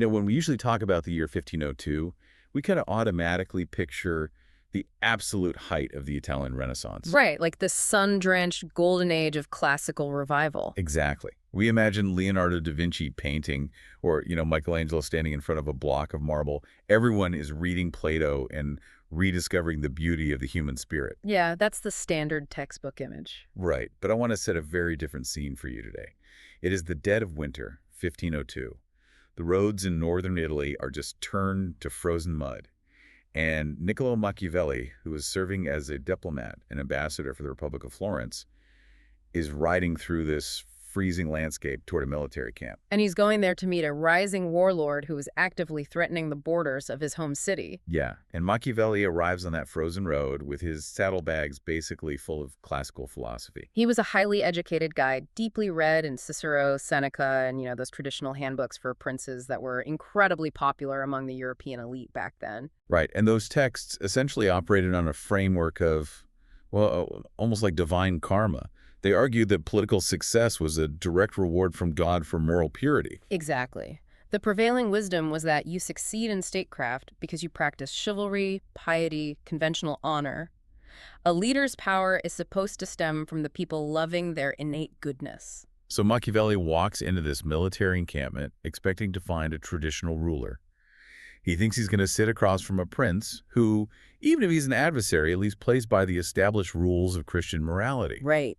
When we usually talk about the year 1502, we kind of automatically picture the absolute height of the Italian Renaissance. Right, like the sun-drenched golden age of classical revival. Exactly. We imagine Leonardo da Vinci painting or, Michelangelo standing in front of a block of marble. Everyone is reading Plato and rediscovering the beauty of the human spirit. Yeah, that's the standard textbook image. Right, but I want to set a very different scene for you today. It is the dead of winter, 1502. The roads in northern Italy are just turned to frozen mud. And Niccolo Machiavelli, who is serving as a diplomat and ambassador for the Republic of Florence, is riding through this freezing landscape toward a military camp. And he's going there to meet a rising warlord who is actively threatening the borders of his home city. Yeah, and Machiavelli arrives on that frozen road with his saddlebags basically full of classical philosophy. He was a highly educated guy, deeply read in Cicero, Seneca, and, those traditional handbooks for princes that were incredibly popular among the European elite back then. Right, and those texts essentially operated on a framework of, well, almost like divine karma. They argued that political success was a direct reward from God for moral purity. Exactly. The prevailing wisdom was that you succeed in statecraft because you practice chivalry, piety, conventional honor. A leader's power is supposed to stem from the people loving their innate goodness. So Machiavelli walks into this military encampment expecting to find a traditional ruler. He thinks he's going to sit across from a prince who, even if he's an adversary, at least plays by the established rules of Christian morality. Right.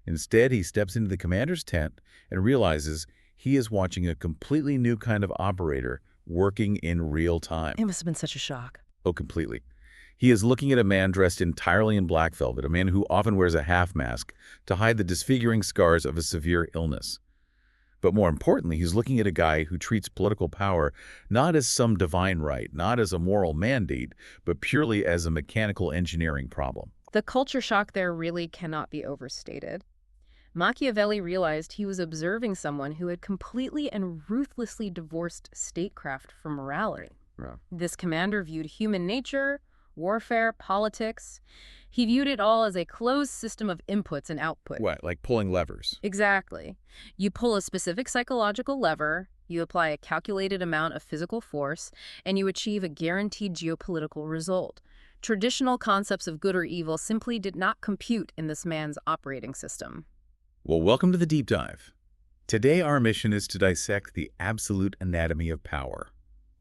Instead, he steps into the commander's tent and realizes he is watching a completely new kind of operator working in real time. It must have been such a shock. Oh, completely. He is looking at a man dressed entirely in black velvet, a man who often wears a half mask to hide the disfiguring scars of a severe illness. But more importantly, he's looking at a guy who treats political power not as some divine right, not as a moral mandate, but purely as a mechanical engineering problem. The culture shock there really cannot be overstated. Machiavelli realized he was observing someone who had completely and ruthlessly divorced statecraft from morality. Yeah. This commander viewed human nature, warfare, politics. He viewed it all as a closed system of inputs and outputs. What, like pulling levers? Exactly. You pull a specific psychological lever, you apply a calculated amount of physical force, and you achieve a guaranteed geopolitical result. Traditional concepts of good or evil simply did not compute in this man's operating system. Well, welcome to the Deep Dive. Today, our mission is to dissect the absolute anatomy of power.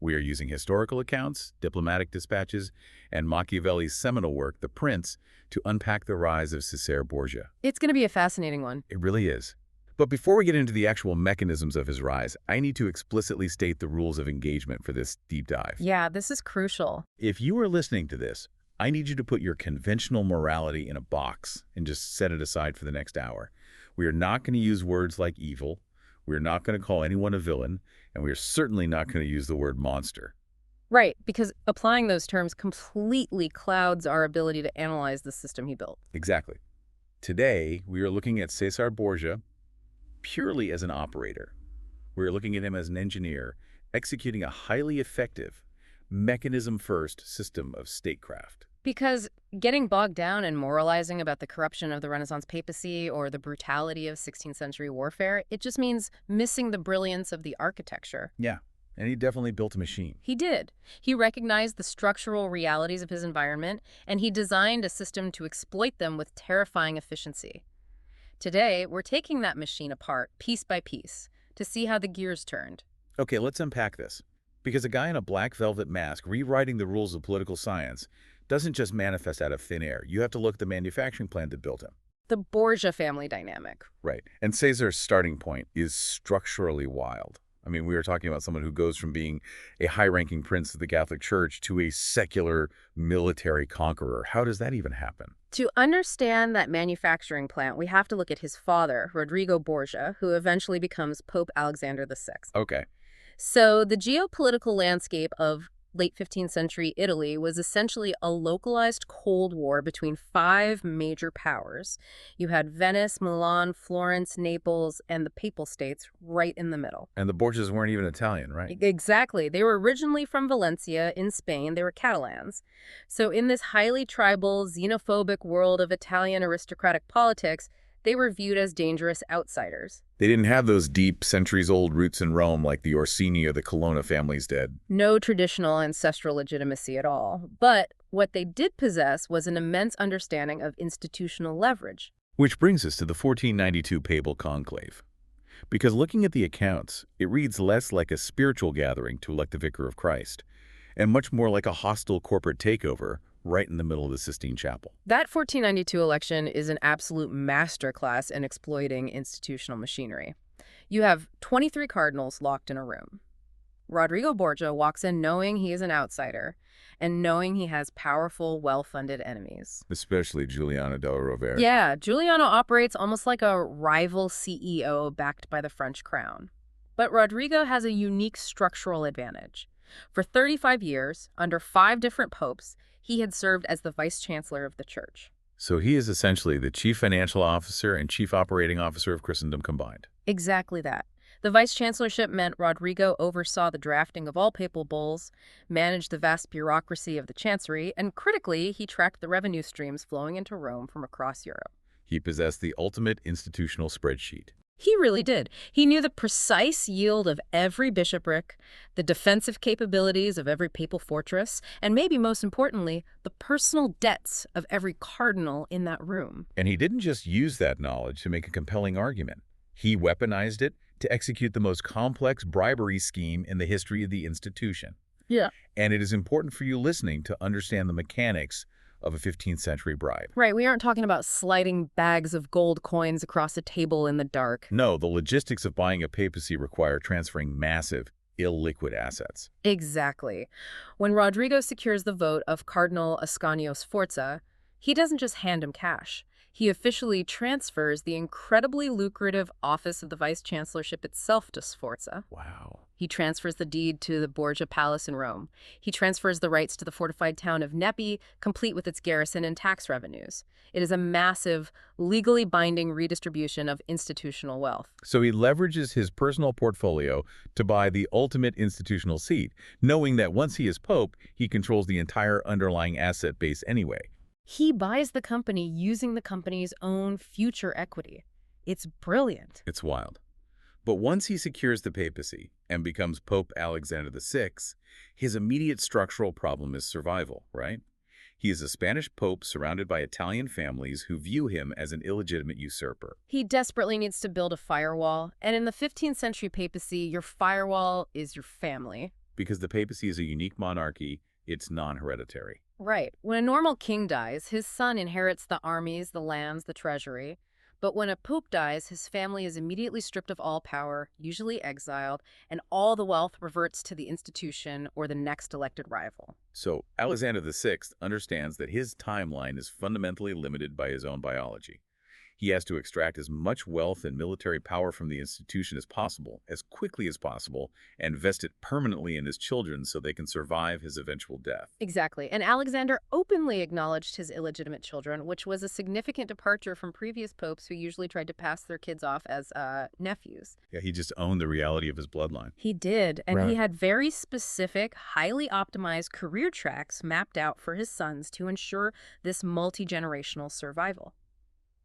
We are using historical accounts, diplomatic dispatches, and Machiavelli's seminal work, The Prince, to unpack the rise of Cesare Borgia. It's going to be a fascinating one. It really is. But before we get into the actual mechanisms of his rise, I need to explicitly state the rules of engagement for this deep dive. Yeah, this is crucial. If you are listening to this, I need you to put your conventional morality in a box and just set it aside for the next hour. We are not going to use words like evil. We are not going to call anyone a villain. And we are certainly not going to use the word monster. Right, because applying those terms completely clouds our ability to analyze the system he built. Exactly. Today, we are looking at Cesare Borgia purely as an operator. We are looking at him as an engineer, executing a highly effective, mechanism-first system of statecraft. Because getting bogged down in moralizing about the corruption of the Renaissance papacy or the brutality of 16th century warfare, it just means missing the brilliance of the architecture. Yeah, and he definitely built a machine. He did. He recognized the structural realities of his environment, and he designed a system to exploit them with terrifying efficiency. Today, we're taking that machine apart, piece by piece, to see how the gears turned. Okay, let's unpack this. Because a guy in a black velvet mask rewriting the rules of political science doesn't just manifest out of thin air. You have to look at the manufacturing plant that built him. The Borgia family dynamic. Right. And Caesar's starting point is structurally wild. I mean, we were talking about someone who goes from being a high-ranking prince of the Catholic Church to a secular military conqueror. How does that even happen? To understand that manufacturing plant, we have to look at his father, Rodrigo Borgia, who eventually becomes Pope Alexander VI. Okay. So the geopolitical landscape of late 15th century Italy was essentially a localized Cold War between 5 major powers. You had Venice, Milan, Florence, Naples, and the Papal States right in the middle. And the Borgias weren't even Italian, right? Exactly. They were originally from Valencia in Spain. They were Catalans. So in this highly tribal, xenophobic world of Italian aristocratic politics, They were viewed as dangerous outsiders. They didn't have those deep, centuries-old roots in Rome like the Orsini or the Colonna families did. No traditional ancestral legitimacy at all. But what they did possess was an immense understanding of institutional leverage. Which brings us to the 1492 Papal Conclave. Because looking at the accounts, it reads less like a spiritual gathering to elect the Vicar of Christ, and much more like a hostile corporate takeover right in the middle of the Sistine Chapel. That 1492 election is an absolute masterclass in exploiting institutional machinery. You have 23 cardinals locked in a room. Rodrigo Borgia walks in knowing he is an outsider and knowing he has powerful, well-funded enemies. Especially Giuliano della Rovere. Yeah, Giuliano operates almost like a rival CEO backed by the French crown. But Rodrigo has a unique structural advantage. For 35 years, under 5 different popes, he had served as the vice-chancellor of the church. So he is essentially the chief financial officer and chief operating officer of Christendom combined. Exactly that. The vice-chancellorship meant Rodrigo oversaw the drafting of all papal bulls, managed the vast bureaucracy of the chancery, and critically, he tracked the revenue streams flowing into Rome from across Europe. He possessed the ultimate institutional spreadsheet. He really did. He knew the precise yield of every bishopric, the defensive capabilities of every papal fortress, and maybe most importantly, the personal debts of every cardinal in that room. And he didn't just use that knowledge to make a compelling argument. He weaponized it to execute the most complex bribery scheme in the history of the institution. Yeah. And it is important for you listening to understand the mechanics of a 15th century bribe. Right, we aren't talking about sliding bags of gold coins across a table in the dark. No, the logistics of buying a papacy require transferring massive, illiquid assets. Exactly. When Rodrigo secures the vote of Cardinal Ascanio Sforza, he doesn't just hand him cash. He officially transfers the incredibly lucrative office of the vice-chancellorship itself to Sforza. Wow. He transfers the deed to the Borgia Palace in Rome. He transfers the rights to the fortified town of Nepi, complete with its garrison and tax revenues. It is a massive, legally binding redistribution of institutional wealth. So he leverages his personal portfolio to buy the ultimate institutional seat, knowing that once he is pope, he controls the entire underlying asset base anyway. He buys the company using the company's own future equity. It's brilliant. It's wild. But once he secures the papacy and becomes Pope Alexander VI, his immediate structural problem is survival, right? He is a Spanish pope surrounded by Italian families who view him as an illegitimate usurper. He desperately needs to build a firewall, and in the 15th century papacy, your firewall is your family. Because the papacy is a unique monarchy, it's non-hereditary. Right. When a normal king dies, his son inherits the armies, the lands, the treasury. But when a pope dies, his family is immediately stripped of all power, usually exiled, and all the wealth reverts to the institution or the next elected rival. So Alexander VI understands that his timeline is fundamentally limited by his own biology. He has to extract as much wealth and military power from the institution as possible, as quickly as possible, and vest it permanently in his children so they can survive his eventual death. Exactly. And Alexander openly acknowledged his illegitimate children, which was a significant departure from previous popes who usually tried to pass their kids off as nephews. Yeah, he just owned the reality of his bloodline. He did, and he Right. had very specific, highly optimized career tracks mapped out for his sons to ensure this multi-generational survival.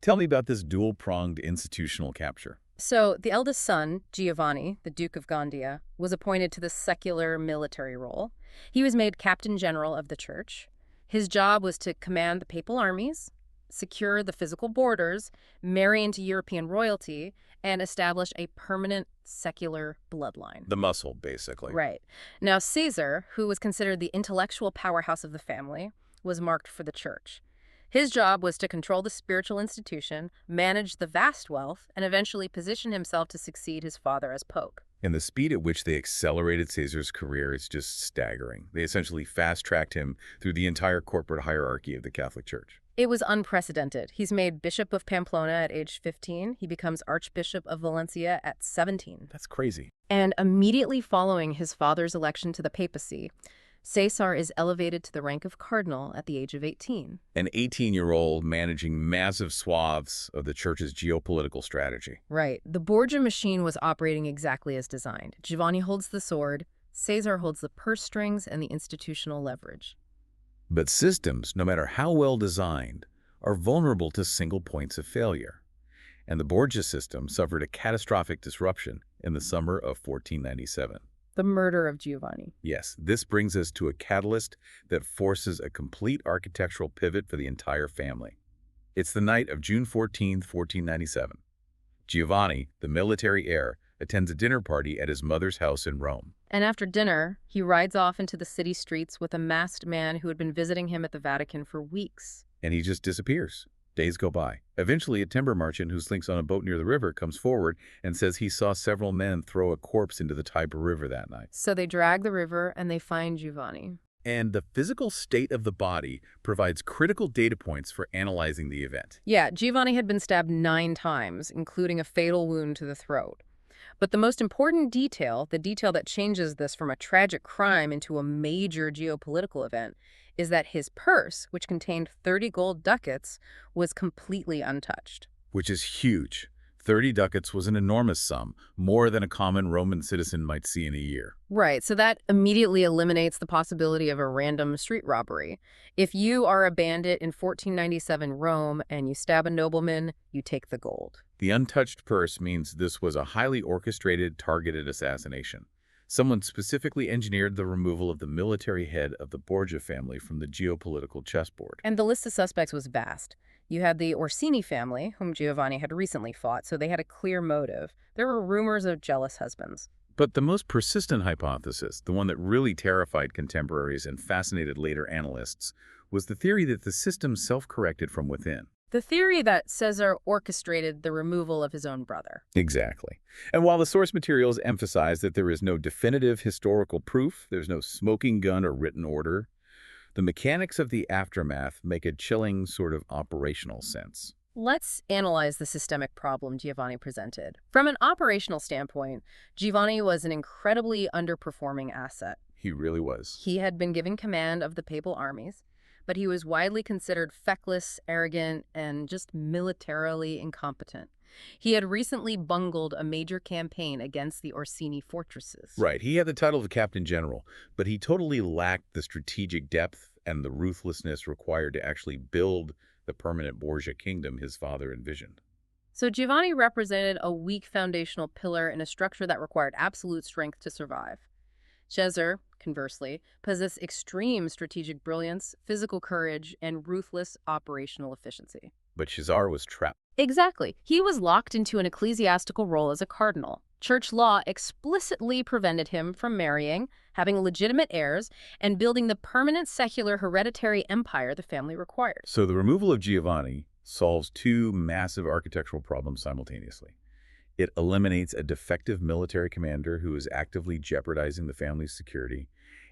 Tell me about this dual-pronged institutional capture. So the eldest son, Giovanni, the Duke of Gandia, was appointed to the secular military role. He was made captain general of the church. His job was to command the papal armies, secure the physical borders, marry into European royalty, and establish a permanent secular bloodline. The muscle, basically. Right. Now, Caesar, who was considered the intellectual powerhouse of the family, was marked for the church. His job was to control the spiritual institution, manage the vast wealth, and eventually position himself to succeed his father as pope. And the speed at which they accelerated Caesar's career is just staggering. They essentially fast-tracked him through the entire corporate hierarchy of the Catholic Church. It was unprecedented. He's made Bishop of Pamplona at age 15. He becomes Archbishop of Valencia at 17. That's crazy. And immediately following his father's election to the papacy, Caesar is elevated to the rank of cardinal at the age of 18. An 18-year-old managing massive swaths of the church's geopolitical strategy. Right. The Borgia machine was operating exactly as designed. Giovanni holds the sword, Caesar holds the purse strings and the institutional leverage. But systems, no matter how well designed, are vulnerable to single points of failure. and the Borgia system suffered a catastrophic disruption in the summer of 1497. The murder of Giovanni. Yes, this brings us to a catalyst that forces a complete architectural pivot for the entire family. It's the night of June 14, 1497. Giovanni, the military heir, attends a dinner party at his mother's house in Rome. And after dinner, he rides off into the city streets with a masked man who had been visiting him at the Vatican for weeks. And he just disappears. Days go by. Eventually, a timber merchant who slinks on a boat near the river comes forward and says he saw several men throw a corpse into the Tiber River that night. So they drag the river and they find Giovanni. And the physical state of the body provides critical data points for analyzing the event. Yeah, Giovanni had been stabbed 9 times, including a fatal wound to the throat. But the most important detail, the detail that changes this from a tragic crime into a major geopolitical event, is that his purse, which contained 30 gold ducats, was completely untouched. Which is huge. 30 ducats was an enormous sum, more than a common Roman citizen might see in a year. Right, so that immediately eliminates the possibility of a random street robbery. If you are a bandit in 1497 Rome and you stab a nobleman, you take the gold. The untouched purse means this was a highly orchestrated, targeted assassination. Someone specifically engineered the removal of the military head of the Borgia family from the geopolitical chessboard. And the list of suspects was vast. You had the Orsini family, whom Giovanni had recently fought, so they had a clear motive. There were rumors of jealous husbands. But the most persistent hypothesis, the one that really terrified contemporaries and fascinated later analysts, was the theory that the system self-corrected from within. The theory that Caesar orchestrated the removal of his own brother. Exactly. And while the source materials emphasize that there is no definitive historical proof, there's no smoking gun or written order, the mechanics of the aftermath make a chilling sort of operational sense. Let's analyze the systemic problem Giovanni presented. From an operational standpoint, Giovanni was an incredibly underperforming asset. He really was. He had been given command of the papal armies, but he was widely considered feckless, arrogant, and just militarily incompetent. He had recently bungled a major campaign against the Orsini fortresses. Right. He had the title of Captain General, but he totally lacked the strategic depth and the ruthlessness required to actually build the permanent Borgia kingdom his father envisioned. So Giovanni represented a weak foundational pillar in a structure that required absolute strength to survive. Cesare, conversely, possessed extreme strategic brilliance, physical courage, and ruthless operational efficiency. But Cesare was trapped. Exactly. He was locked into an ecclesiastical role as a cardinal. Church law explicitly prevented him from marrying, having legitimate heirs, and building the permanent secular hereditary empire the family required. So the removal of Giovanni solves 2 massive architectural problems simultaneously. It eliminates a defective military commander who is actively jeopardizing the family's security,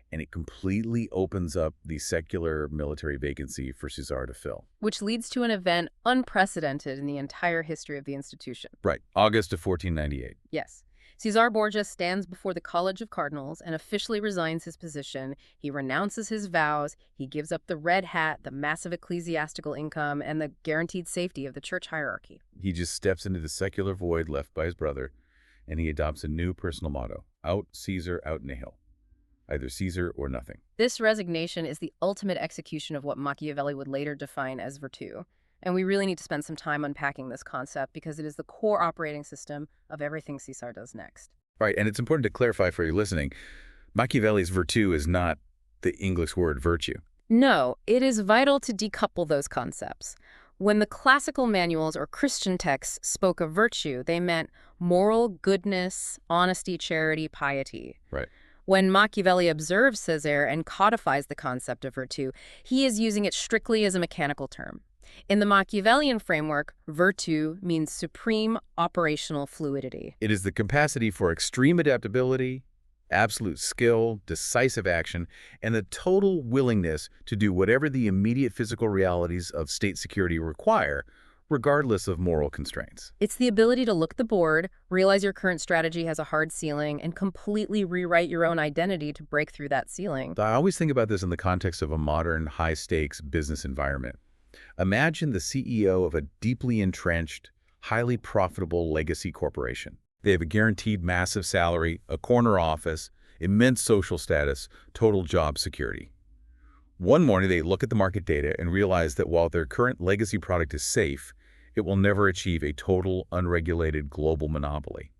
and it completely opens up the secular military vacancy for Cesare to fill. Which leads to an event unprecedented in the entire history of the institution. Right, August of 1498. Yes. Cesare Borgia stands before the College of Cardinals and officially resigns his position. He renounces his vows. He gives up the red hat, the massive ecclesiastical income, and the guaranteed safety of the church hierarchy. He just steps into the secular void left by his brother, and he adopts a new personal motto: out Caesar, out nihil. Either Caesar or nothing. This resignation is the ultimate execution of what Machiavelli would later define as virtù. And we really need to spend some time unpacking this concept because it is the core operating system of everything Cesare does next. Right, and it's important to clarify for you listening, Machiavelli's virtù is not the English word virtue. No, it is vital to decouple those concepts. When the classical manuals or Christian texts spoke of virtue, they meant moral goodness, honesty, charity, piety. Right. When Machiavelli observes Cesare and codifies the concept of virtù, he is using it strictly as a mechanical term. In the Machiavellian framework, virtù means supreme operational fluidity. It is the capacity for extreme adaptability, absolute skill, decisive action, and the total willingness to do whatever the immediate physical realities of state security require, regardless of moral constraints. It's the ability to look at the board, realize your current strategy has a hard ceiling, and completely rewrite your own identity to break through that ceiling. I always think about this in the context of a modern, high-stakes business environment. Imagine the CEO of a deeply entrenched, highly profitable legacy corporation. They have a guaranteed massive salary, a corner office, immense social status, total job security. One morning, they look at the market data and realize that while their current legacy product is safe, it will never achieve a total, unregulated global monopoly.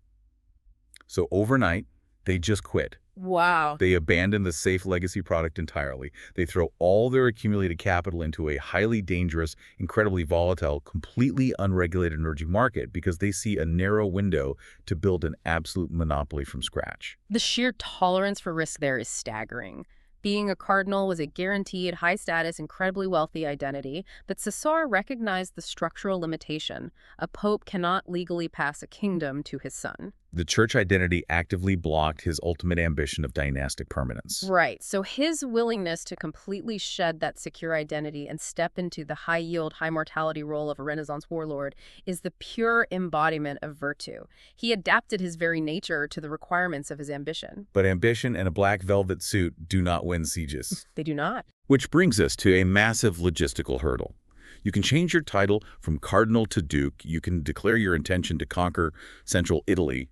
So overnight, they just quit. Wow. They abandon the safe legacy product entirely. They throw all their accumulated capital into a highly dangerous, incredibly volatile, completely unregulated emerging market because they see a narrow window to build an absolute monopoly from scratch. The sheer tolerance for risk there is staggering. Being a cardinal was a guaranteed, high-status, incredibly wealthy identity, but Cesare recognized the structural limitation. A pope cannot legally pass a kingdom to his son. The church identity actively blocked his ultimate ambition of dynastic permanence. Right, so his willingness to completely shed that secure identity and step into the high-yield, high-mortality role of a Renaissance warlord is the pure embodiment of virtue. He adapted his very nature to the requirements of his ambition. But ambition and a black velvet suit do not win sieges. They do not. Which brings us to a massive logistical hurdle. You can change your title from cardinal to duke. You can declare your intention to conquer central Italy.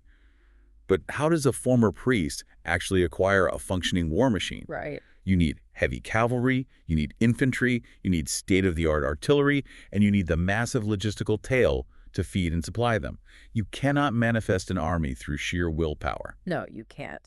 But how does a former priest actually acquire a functioning war machine? Right. You need heavy cavalry, you need infantry, you need state-of-the-art artillery, and you need the massive logistical tail to feed and supply them. You cannot manifest an army through sheer willpower. No, you can't.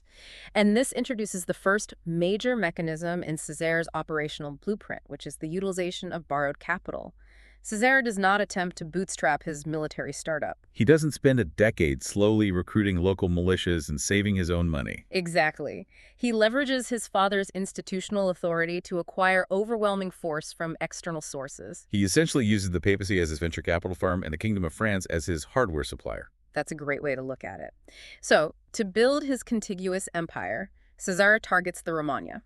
And this introduces the first major mechanism in Cesare's operational blueprint, which is the utilization of borrowed capital. Cesare does not attempt to bootstrap his military startup. He doesn't spend a decade slowly recruiting local militias and saving his own money. Exactly. He leverages his father's institutional authority to acquire overwhelming force from external sources. He essentially uses the papacy as his venture capital firm and the Kingdom of France as his hardware supplier. That's a great way to look at it. So, to build his contiguous empire, Cesare targets the Romagna.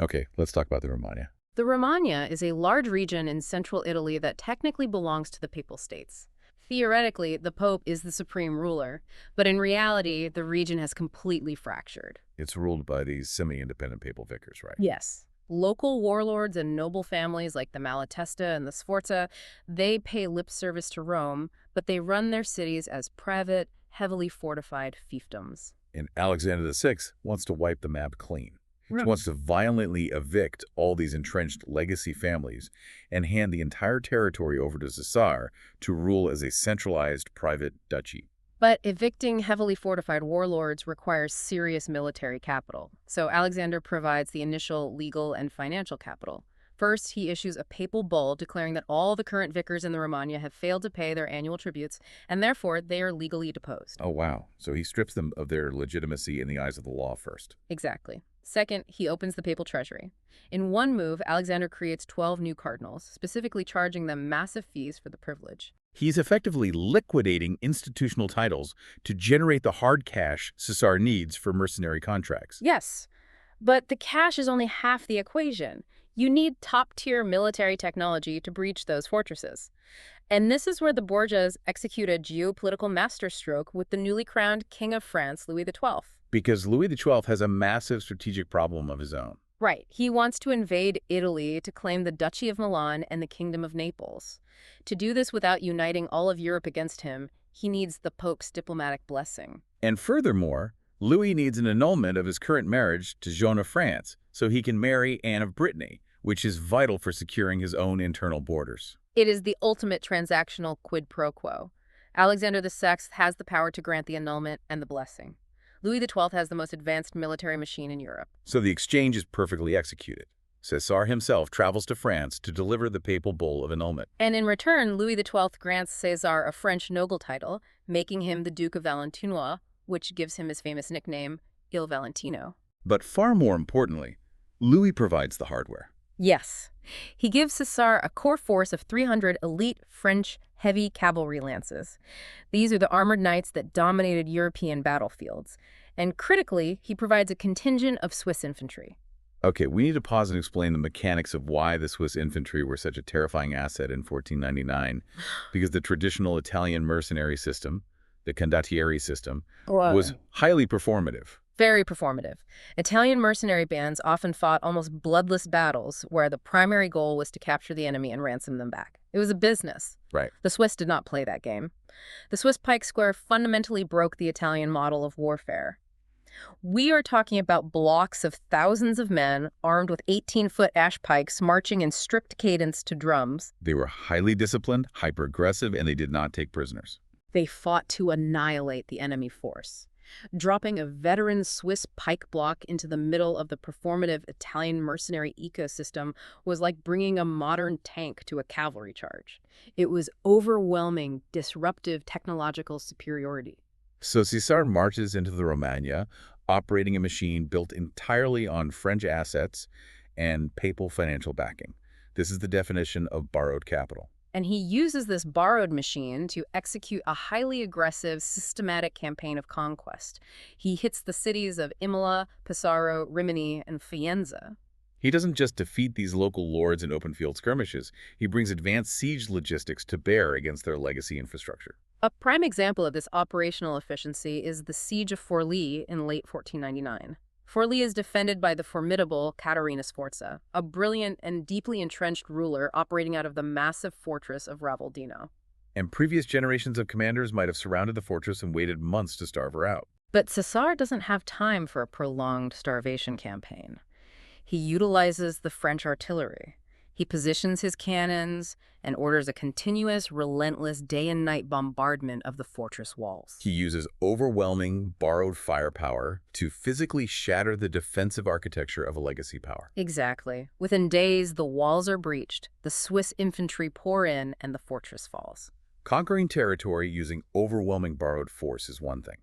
Okay, let's talk about the Romagna. The Romagna is a large region in central Italy that technically belongs to the Papal States. Theoretically, the Pope is the supreme ruler, but in reality, the region has completely fractured. It's ruled by these semi-independent papal vicars, right? Yes. Local warlords and noble families like the Malatesta and the Sforza, they pay lip service to Rome, but they run their cities as private, heavily fortified fiefdoms. And Alexander VI wants to wipe the map clean. He wants to violently evict all these entrenched legacy families and hand the entire territory over to Cesare to rule as a centralized private duchy. But evicting heavily fortified warlords requires serious military capital, so Alexander provides the initial legal and financial capital. First, he issues a papal bull declaring that all the current vicars in the Romagna have failed to pay their annual tributes, and therefore they are legally deposed. Oh, wow. So he strips them of their legitimacy in the eyes of the law first. Exactly. Second, he opens the papal treasury. In one move, Alexander creates 12 new cardinals, specifically charging them massive fees for the privilege. He's effectively liquidating institutional titles to generate the hard cash Cesare needs for mercenary contracts. Yes, but the cash is only half the equation. You need top-tier military technology to breach those fortresses. And this is where the Borgias execute a geopolitical masterstroke with the newly crowned King of France, Louis XII. Because Louis XII has a massive strategic problem of his own. Right. He wants to invade Italy to claim the Duchy of Milan and the Kingdom of Naples. To do this without uniting all of Europe against him, he needs the Pope's diplomatic blessing. And furthermore, Louis needs an annulment of his current marriage to Joan of France so he can marry Anne of Brittany, which is vital for securing his own internal borders. It is the ultimate transactional quid pro quo. Alexander VI has the power to grant the annulment and the blessing. Louis XII has the most advanced military machine in Europe. So the exchange is perfectly executed. Cesare himself travels to France to deliver the papal bull of annulment. And in return, Louis XII grants Cesare a French noble title, making him the Duke of Valentinois, which gives him his famous nickname, Il Valentino. But far more importantly, Louis provides the hardware. Yes. He gives Cesare a core force of 300 elite French heavy cavalry lances. These are the armored knights that dominated European battlefields. And critically, he provides a contingent of Swiss infantry. Okay, we need to pause and explain the mechanics of why the Swiss infantry were such a terrifying asset in 1499, because the traditional Italian mercenary system, the condottieri system, was highly performative. Very performative. Italian mercenary bands often fought almost bloodless battles where the primary goal was to capture the enemy and ransom them back. It was a business. Right. The Swiss did not play that game. The Swiss pike square fundamentally broke the Italian model of warfare. We are talking about blocks of thousands of men armed with 18-foot ash pikes marching in strict cadence to drums. They were highly disciplined, hyper-aggressive, and they did not take prisoners. They fought to annihilate the enemy force. Dropping a veteran Swiss pike block into the middle of the performative Italian mercenary ecosystem was like bringing a modern tank to a cavalry charge. It was overwhelming, disruptive technological superiority. So Cesare marches into the Romagna, operating a machine built entirely on French assets and papal financial backing. This is the definition of borrowed capital. And he uses this borrowed machine to execute a highly aggressive, systematic campaign of conquest. He hits the cities of Imola, Pesaro, Rimini, and Faenza. He doesn't just defeat these local lords in open field skirmishes, he brings advanced siege logistics to bear against their legacy infrastructure. A prime example of this operational efficiency is the Siege of Forlì in late 1499. Forlì is defended by the formidable Caterina Sforza, a brilliant and deeply entrenched ruler operating out of the massive fortress of Ravaldino. And previous generations of commanders might have surrounded the fortress and waited months to starve her out. But Cesare doesn't have time for a prolonged starvation campaign. He utilizes the French artillery. He positions his cannons and orders a continuous, relentless day and night bombardment of the fortress walls. He uses overwhelming, borrowed firepower to physically shatter the defensive architecture of a legacy power. Exactly. Within days, the walls are breached, the Swiss infantry pour in, and the fortress falls. Conquering territory using overwhelming borrowed force is one thing,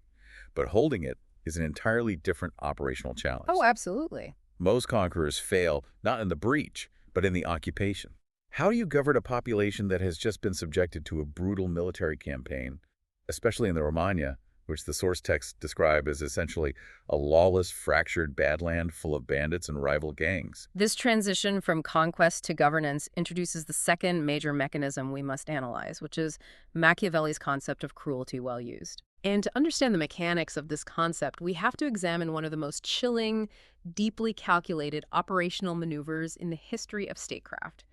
but holding it is an entirely different operational challenge. Oh, absolutely. Most conquerors fail not in the breach, but in the occupation. How do you govern a population that has just been subjected to a brutal military campaign, especially in the Romagna, which the source texts describe as essentially a lawless, fractured badland full of bandits and rival gangs? This transition from conquest to governance introduces the second major mechanism we must analyze, which is Machiavelli's concept of cruelty well used. And to understand the mechanics of this concept, we have to examine one of the most chilling, deeply calculated operational maneuvers in the history of statecraft,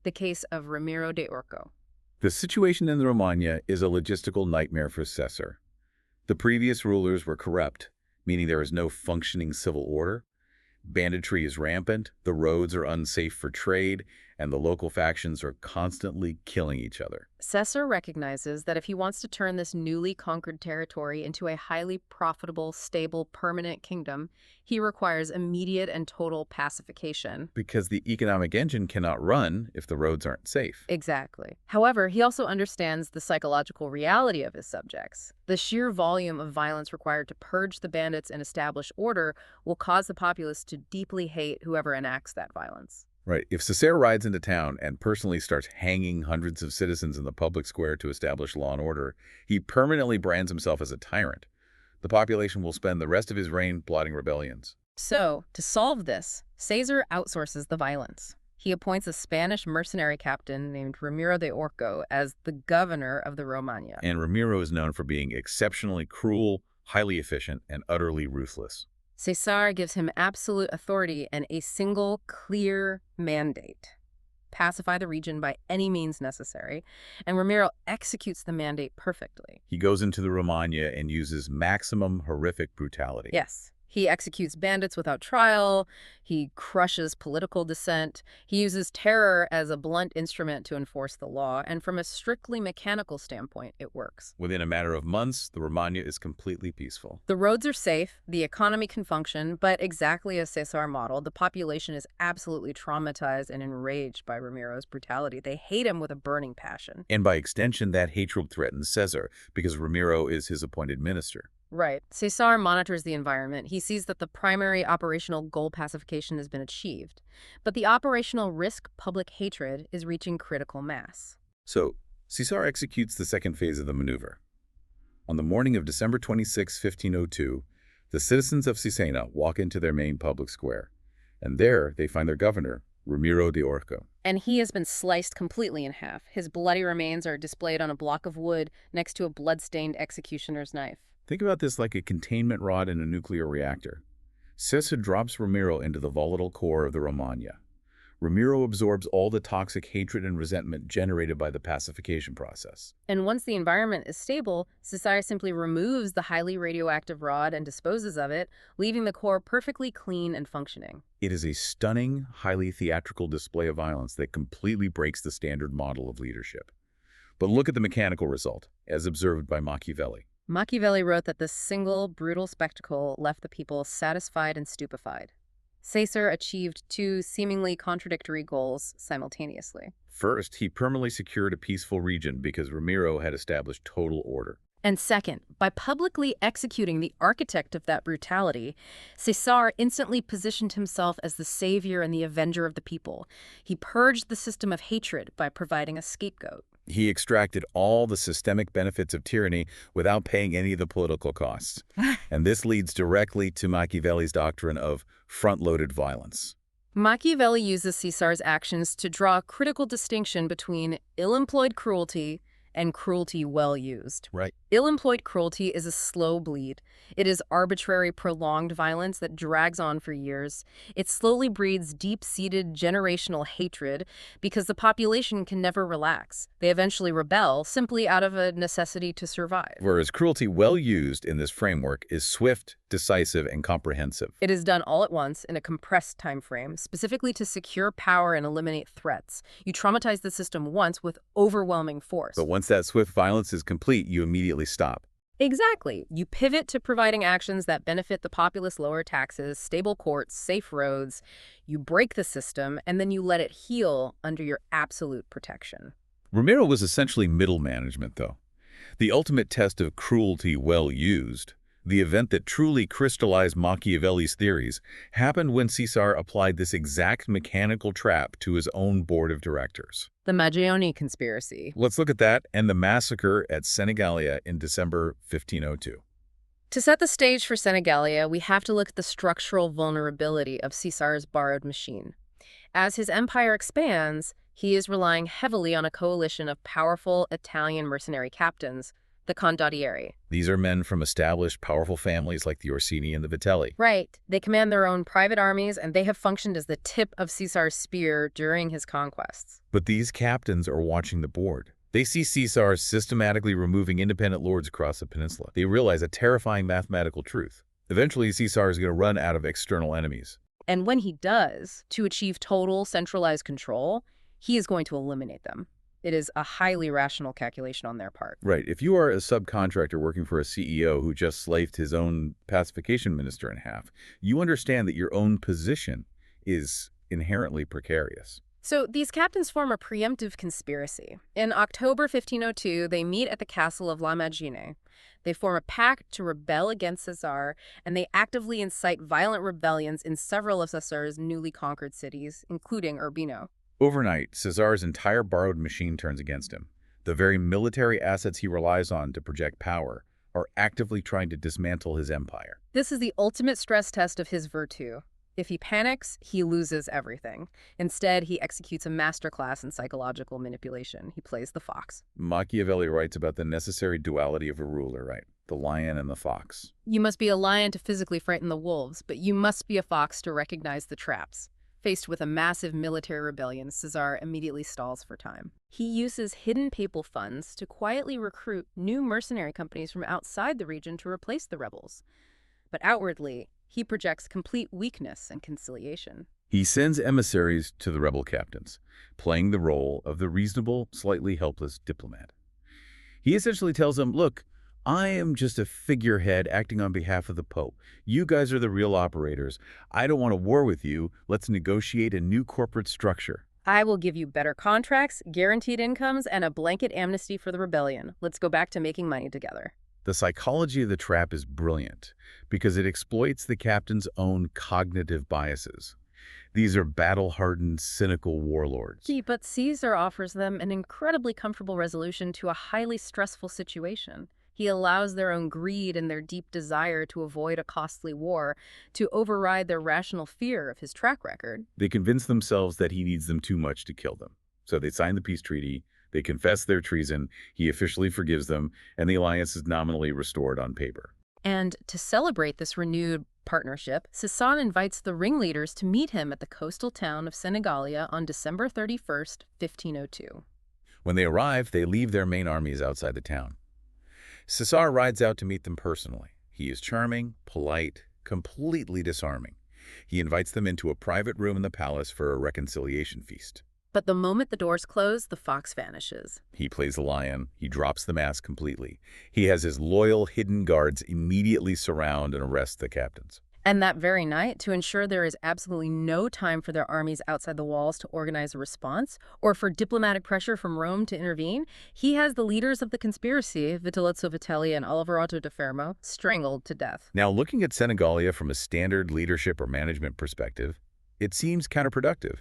the case of Ramiro de Urco. The situation in the Romagna is a logistical nightmare for Cesare. The previous rulers were corrupt, meaning there is no functioning civil order. Banditry is rampant, the roads are unsafe for trade, and the local factions are constantly killing each other. Cesare recognizes that if he wants to turn this newly conquered territory into a highly profitable, stable, permanent kingdom, he requires immediate and total pacification. Because the economic engine cannot run if the roads aren't safe. Exactly. However, he also understands the psychological reality of his subjects. The sheer volume of violence required to purge the bandits and establish order will cause the populace to deeply hate whoever enacts that violence. Right. If Cesare rides into town and personally starts hanging hundreds of citizens in the public square to establish law and order, he permanently brands himself as a tyrant. The population will spend the rest of his reign plotting rebellions. So, to solve this, Cesare outsources the violence. He appoints a Spanish mercenary captain named Ramiro de Urco as the governor of the Romagna. And Ramiro is known for being exceptionally cruel, highly efficient, and utterly ruthless. Cesare gives him absolute authority and a single, clear mandate: pacify the region by any means necessary, and Ramiro executes the mandate perfectly. He goes into the Romagna and uses maximum horrific brutality. Yes. He executes bandits without trial. He crushes political dissent. He uses terror as a blunt instrument to enforce the law. And from a strictly mechanical standpoint, it works. Within a matter of months, the Romagna is completely peaceful. The roads are safe. The economy can function. But exactly as Cesare modeled, the population is absolutely traumatized and enraged by Ramiro's brutality. They hate him with a burning passion. And by extension, that hatred threatens Cesare because Ramiro is his appointed minister. Right. Cesare monitors the environment. He sees that the primary operational goal pacification has been achieved, but the operational risk public hatred is reaching critical mass. So, Cesare executes the second phase of the maneuver. On the morning of December 26, 1502, the citizens of Cesena walk into their main public square, and there they find their governor, Ramiro de Urco. And he has been sliced completely in half. His bloody remains are displayed on a block of wood next to a blood-stained executioner's knife. Think about this like a containment rod in a nuclear reactor. Cesare drops Ramiro into the volatile core of the Romagna. Ramiro absorbs all the toxic hatred and resentment generated by the pacification process. And once the environment is stable, Cesare simply removes the highly radioactive rod and disposes of it, leaving the core perfectly clean and functioning. It is a stunning, highly theatrical display of violence that completely breaks the standard model of leadership. But look at the mechanical result, as observed by Machiavelli. Machiavelli wrote that this single, brutal spectacle left the people satisfied and stupefied. Cesare achieved two seemingly contradictory goals simultaneously. First, he permanently secured a peaceful region because Ramiro had established total order. And second, by publicly executing the architect of that brutality, Cesare instantly positioned himself as the savior and the avenger of the people. He purged the system of hatred by providing a scapegoat. He extracted all the systemic benefits of tyranny without paying any of the political costs. And this leads directly to Machiavelli's doctrine of front-loaded violence. Machiavelli uses Caesare's actions to draw a critical distinction between ill-employed cruelty and cruelty well used. Right. Ill-employed cruelty is a slow bleed. It is arbitrary, prolonged violence that drags on for years. It slowly breeds deep-seated generational hatred because the population can never relax. They eventually rebel simply out of a necessity to survive. Whereas cruelty well used in this framework is swift, decisive, and comprehensive. It is done all at once in a compressed time frame, specifically to secure power and eliminate threats. You traumatize the system once with overwhelming force. But once that swift violence is complete, you immediately stop. Exactly. You pivot to providing actions that benefit the populace: lower taxes, stable courts, safe roads. You break the system, and then you let it heal under your absolute protection. Ramiro was essentially middle management, though. The ultimate test of cruelty well used, the event that truly crystallized Machiavelli's theories, happened when Cesare applied this exact mechanical trap to his own board of directors. The Machiavelli conspiracy. Let's look at that and the massacre at Senigallia in December 1502. To set the stage for Senigallia, we have to look at the structural vulnerability of Cesare's borrowed machine. As his empire expands, he is relying heavily on a coalition of powerful Italian mercenary captains, the condottieri. These are men from established, powerful families like the Orsini and the Vitelli. Right. They command their own private armies, and they have functioned as the tip of Caesar's spear during his conquests. But these captains are watching the board. They see Caesar systematically removing independent lords across the peninsula. They realize a terrifying mathematical truth. Eventually, Caesar is going to run out of external enemies. And when he does, to achieve total centralized control, he is going to eliminate them. It is a highly rational calculation on their part. Right. If you are a subcontractor working for a CEO who just slaved his own pacification minister in half, you understand that your own position is inherently precarious. So these captains form a preemptive conspiracy. In October 1502, they meet at the castle of La Magine. They form a pact to rebel against Cesare, and they actively incite violent rebellions in several of Cesare's newly conquered cities, including Urbino. Overnight, Caesar's entire borrowed machine turns against him. The very military assets he relies on to project power are actively trying to dismantle his empire. This is the ultimate stress test of his virtù. If he panics, he loses everything. Instead, he executes a masterclass in psychological manipulation. He plays the fox. Machiavelli writes about the necessary duality of a ruler, right? The lion and the fox. You must be a lion to physically frighten the wolves, but you must be a fox to recognize the traps. Faced with a massive military rebellion, Cesare immediately stalls for time. He uses hidden papal funds to quietly recruit new mercenary companies from outside the region to replace the rebels. But outwardly, he projects complete weakness and conciliation. He sends emissaries to the rebel captains, playing the role of the reasonable, slightly helpless diplomat. He essentially tells them, look, I am just a figurehead acting on behalf of the Pope. You guys are the real operators. I don't want to war with you. Let's negotiate a new corporate structure. I will give you better contracts, guaranteed incomes, and a blanket amnesty for the rebellion. Let's go back to making money together. The psychology of the trap is brilliant because it exploits the captain's own cognitive biases. These are battle-hardened, cynical warlords. Gee, but Caesar offers them an incredibly comfortable resolution to a highly stressful situation. He allows their own greed and their deep desire to avoid a costly war to override their rational fear of his track record. They convince themselves that he needs them too much to kill them. So they sign the peace treaty, they confess their treason, he officially forgives them, and the alliance is nominally restored on paper. And to celebrate this renewed partnership, Cesare invites the ringleaders to meet him at the coastal town of Senigallia on December 31st, 1502. When they arrive, they leave their main armies outside the town. Cesare rides out to meet them personally. He is charming, polite, completely disarming. He invites them into a private room in the palace for a reconciliation feast. But the moment the doors close, the fox vanishes. He plays the lion. He drops the mask completely. He has his loyal, hidden guards immediately surround and arrest the captains. And that very night, to ensure there is absolutely no time for their armies outside the walls to organize a response, or for diplomatic pressure from Rome to intervene, he has the leaders of the conspiracy, Vitellozzo Vitelli and Alvarato da Fermo, strangled to death. Now, looking at Senigallia from a standard leadership or management perspective, it seems counterproductive.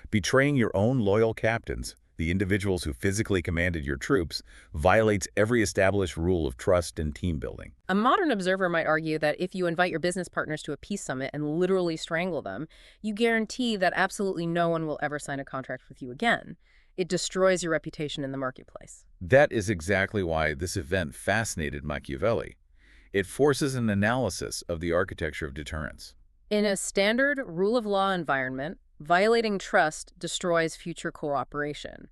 Betraying your own loyal captains, the individuals who physically commanded your troops, violates every established rule of trust and team building. A modern observer might argue that if you invite your business partners to a peace summit and literally strangle them, you guarantee that absolutely no one will ever sign a contract with you again. It destroys your reputation in the marketplace. That is exactly why this event fascinated Machiavelli. It forces an analysis of the architecture of deterrence. In a standard rule of law environment, violating trust destroys future cooperation.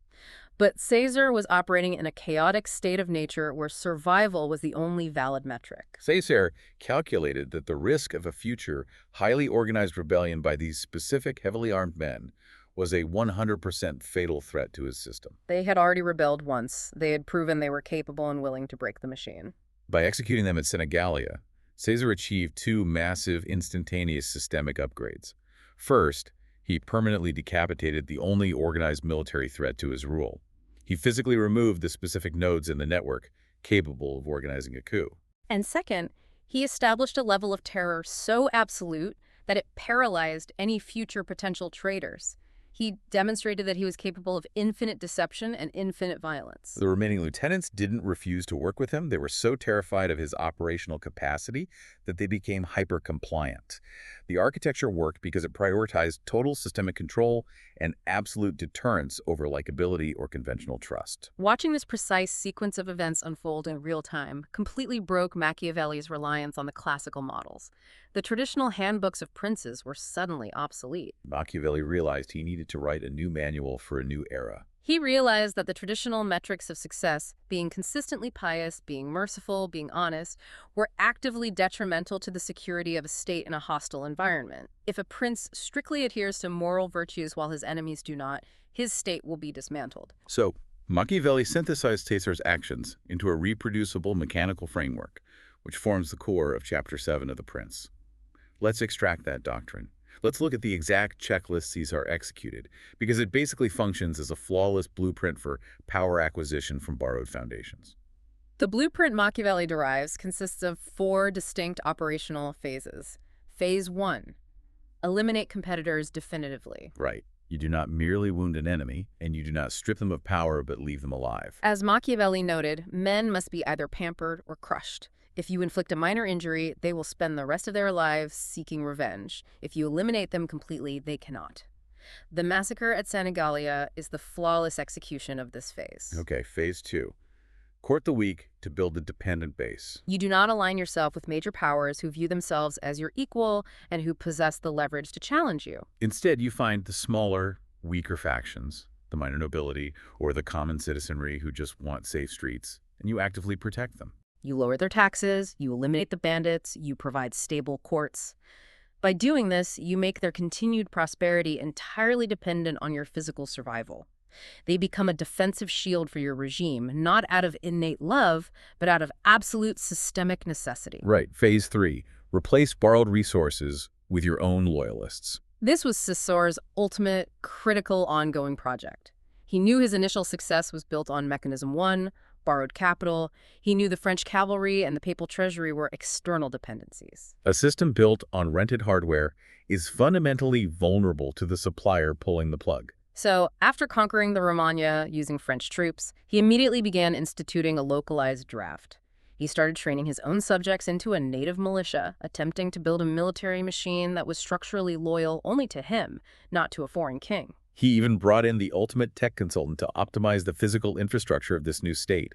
But Caesar was operating in a chaotic state of nature where survival was the only valid metric. Caesar calculated that the risk of a future, highly organized rebellion by these specific, heavily armed men was a 100% fatal threat to his system. They had already rebelled once. They had proven they were capable and willing to break the machine. By executing them at Senigallia, Caesar achieved two massive, instantaneous systemic upgrades. First, he permanently decapitated the only organized military threat to his rule. He physically removed the specific nodes in the network capable of organizing a coup. And second, he established a level of terror so absolute that it paralyzed any future potential traitors. He demonstrated that he was capable of infinite deception and infinite violence. The remaining lieutenants didn't refuse to work with him. They were so terrified of his operational capacity that they became hyper-compliant. The architecture worked because it prioritized total systemic control and absolute deterrence over likability or conventional trust. Watching this precise sequence of events unfold in real time completely broke Machiavelli's reliance on the classical models. The traditional handbooks of princes were suddenly obsolete. Machiavelli realized he needed to write a new manual for a new era. He realized that the traditional metrics of success, being consistently pious, being merciful, being honest, were actively detrimental to the security of a state in a hostile environment. If a prince strictly adheres to moral virtues while his enemies do not, his state will be dismantled. So, Machiavelli synthesized Caesar's actions into a reproducible mechanical framework, which forms the core of Chapter 7 of The Prince. Let's extract that doctrine. Let's look at the exact checklist Caesar executed, because it basically functions as a flawless blueprint for power acquisition from borrowed foundations. The blueprint Machiavelli derives consists of 4 distinct operational phases. Phase 1, eliminate competitors definitively. Right. You do not merely wound an enemy, and you do not strip them of power but leave them alive. As Machiavelli noted, men must be either pampered or crushed. If you inflict a minor injury, they will spend the rest of their lives seeking revenge. If you eliminate them completely, they cannot. The massacre at Senigallia is the flawless execution of this phase. Okay, phase 2. Court the weak to build a dependent base. You do not align yourself with major powers who view themselves as your equal and who possess the leverage to challenge you. Instead, you find the smaller, weaker factions, the minor nobility, or the common citizenry who just want safe streets, and you actively protect them. You lower their taxes, you eliminate the bandits, you provide stable courts. By doing this, you make their continued prosperity entirely dependent on your physical survival. They become a defensive shield for your regime, not out of innate love, but out of absolute systemic necessity. Right. Phase 3. Replace borrowed resources with your own loyalists. This was Caesare's ultimate, critical, ongoing project. He knew his initial success was built on Mechanism 1, borrowed capital. He knew the French cavalry and the papal treasury were external dependencies. A system built on rented hardware is fundamentally vulnerable to the supplier pulling the plug. So, after conquering the Romagna using French troops, he immediately began instituting a localized draft. He started training his own subjects into a native militia, attempting to build a military machine that was structurally loyal only to him, not to a foreign king. He even brought in the ultimate tech consultant to optimize the physical infrastructure of this new state.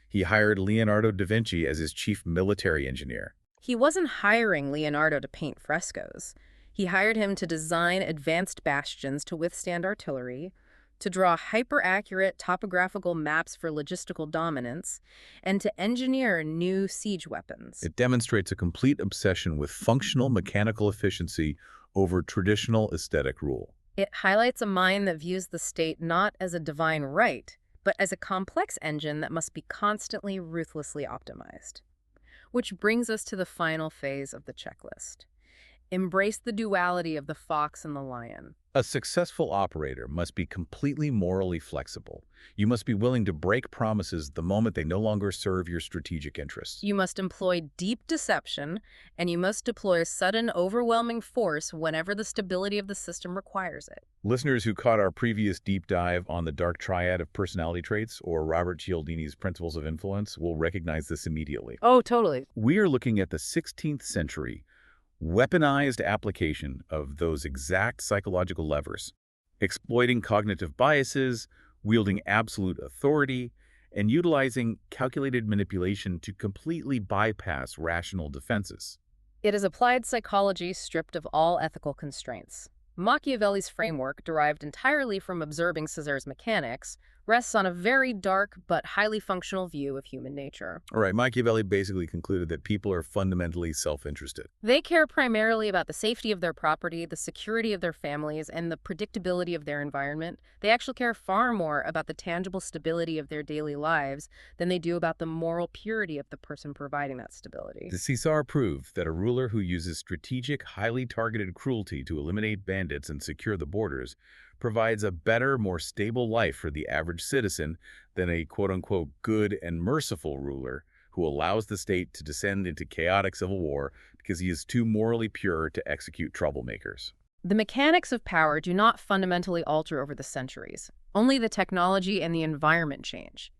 He hired Leonardo da Vinci as his chief military engineer. He wasn't hiring Leonardo to paint frescoes. He hired him to design advanced bastions to withstand artillery, to draw hyper-accurate topographical maps for logistical dominance, and to engineer new siege weapons. It demonstrates a complete obsession with functional mechanical efficiency over traditional aesthetic rule. It highlights a mind that views the state not as a divine right, but as a complex engine that must be constantly, ruthlessly optimized. Which brings us to the final phase of the checklist. Embrace the duality of the fox and the lion. A successful operator must be completely morally flexible. You must be willing to break promises the moment they no longer serve your strategic interests. You must employ deep deception, and you must deploy sudden, overwhelming force whenever the stability of the system requires it. Listeners who caught our previous deep dive on the dark triad of personality traits, or Robert Cialdini's principles of influence, will recognize this immediately. Oh, totally. We are looking at the 16th century weaponized application of those exact psychological levers, exploiting cognitive biases, wielding absolute authority, and utilizing calculated manipulation to completely bypass rational defenses. It is applied psychology stripped of all ethical constraints. Machiavelli's framework, derived entirely from observing Caesare's mechanics, rests on a very dark but highly functional view of human nature. All right, Machiavelli basically concluded that people are fundamentally self-interested. They care primarily about the safety of their property, the security of their families, and the predictability of their environment. They actually care far more about the tangible stability of their daily lives than they do about the moral purity of the person providing that stability. The Cesare proved that a ruler who uses strategic, highly targeted cruelty to eliminate bandits and secure the borders provides a better, more stable life for the average citizen than a quote-unquote good and merciful ruler who allows the state to descend into chaotic civil war because he is too morally pure to execute troublemakers. The mechanics of power do not fundamentally alter over the centuries. Only the technology and the environment change.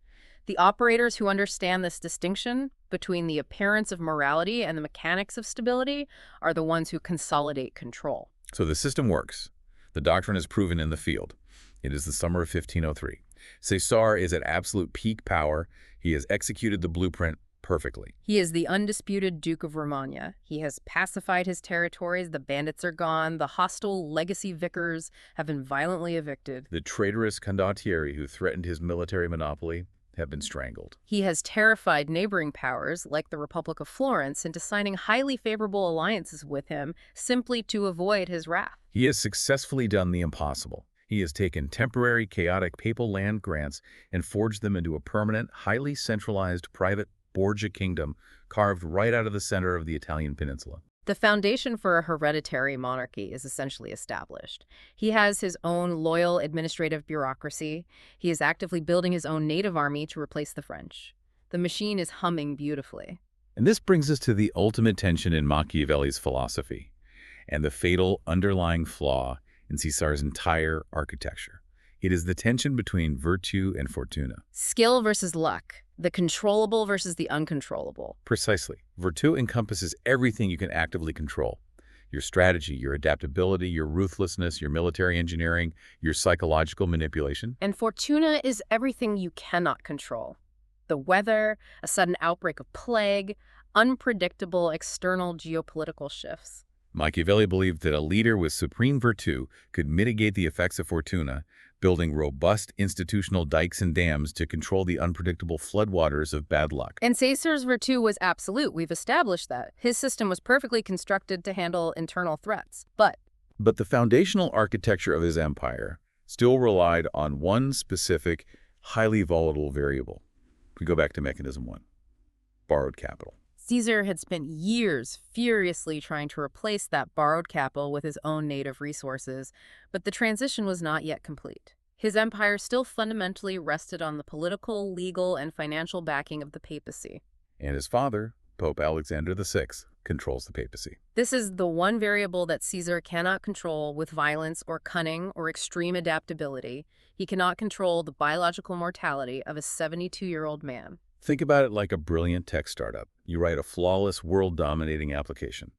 The operators who understand this distinction between the appearance of morality and the mechanics of stability are the ones who consolidate control. So the system works. The doctrine is proven in the field. It is the summer of 1503. Cesare is at absolute peak power. He has executed the blueprint perfectly. He is the undisputed Duke of Romagna. He has pacified his territories, the bandits are gone, the hostile legacy vicars have been violently evicted. The traitorous condottieri who threatened his military monopoly have been strangled. He has terrified neighboring powers, like the Republic of Florence, into signing highly favorable alliances with him simply to avoid his wrath. He has successfully done the impossible. He has taken temporary, chaotic papal land grants and forged them into a permanent, highly centralized, private Borgia kingdom carved right out of the center of the Italian peninsula. The foundation for a hereditary monarchy is essentially established. He has his own loyal administrative bureaucracy. He is actively building his own native army to replace the French. The machine is humming beautifully. And this brings us to the ultimate tension in Machiavelli's philosophy and the fatal underlying flaw in Caesare's entire architecture. It is the tension between virtù and fortuna. Skill versus luck. The controllable versus the uncontrollable. Precisely. Virtù encompasses everything you can actively control. Your strategy, your adaptability, your ruthlessness, your military engineering, your psychological manipulation. And fortuna is everything you cannot control. The weather, a sudden outbreak of plague, unpredictable external geopolitical shifts. Machiavelli believed that a leader with supreme virtù could mitigate the effects of fortuna, building robust institutional dikes and dams to control the unpredictable floodwaters of bad luck. And Caesar's virtù was absolute. We've established that. His system was perfectly constructed to handle internal threats. But the foundational architecture of his empire still relied on one specific, highly volatile variable. We go back to mechanism 1, borrowed capital. Caesar had spent years furiously trying to replace that borrowed capital with his own native resources, but the transition was not yet complete. His empire still fundamentally rested on the political, legal, and financial backing of the papacy. And his father, Pope Alexander VI, controls the papacy. This is the one variable that Caesar cannot control with violence or cunning or extreme adaptability. He cannot control the biological mortality of a 72-year-old man. Think about it like a brilliant tech startup. You write a flawless, world-dominating application.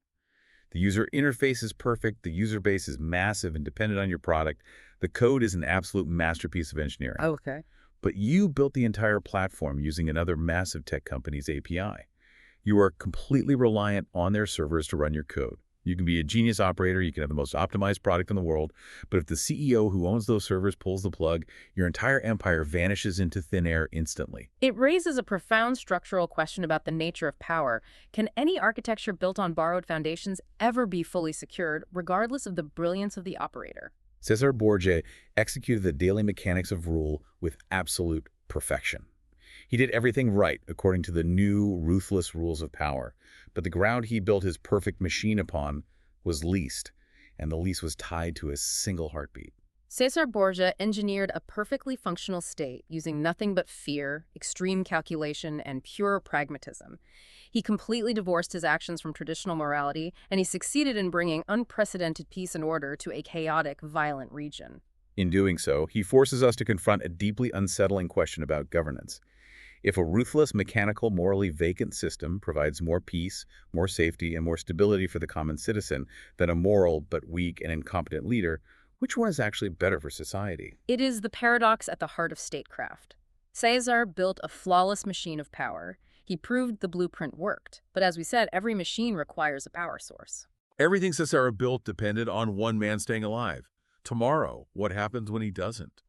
The user interface is perfect, the user base is massive and dependent on your product. The code is an absolute masterpiece of engineering. Okay. But you built the entire platform using another massive tech company's API. You are completely reliant on their servers to run your code. You can be a genius operator, you can have the most optimized product in the world, but if the CEO who owns those servers pulls the plug, your entire empire vanishes into thin air instantly. It raises a profound structural question about the nature of power. Can any architecture built on borrowed foundations ever be fully secured, regardless of the brilliance of the operator? Cesare Borgia executed the daily mechanics of rule with absolute perfection. He did everything right according to the new, ruthless rules of power, but the ground he built his perfect machine upon was leased, and the lease was tied to a single heartbeat. Cesare Borgia engineered a perfectly functional state using nothing but fear, extreme calculation, and pure pragmatism. He completely divorced his actions from traditional morality, and he succeeded in bringing unprecedented peace and order to a chaotic, violent region. In doing so, he forces us to confront a deeply unsettling question about governance. If a ruthless, mechanical, morally vacant system provides more peace, more safety, and more stability for the common citizen than a moral but weak and incompetent leader, which one is actually better for society? It is the paradox at the heart of statecraft. Caesar built a flawless machine of power. He proved the blueprint worked. But as we said, every machine requires a power source. Everything Cesare built depended on one man staying alive. Tomorrow, what happens when he doesn't?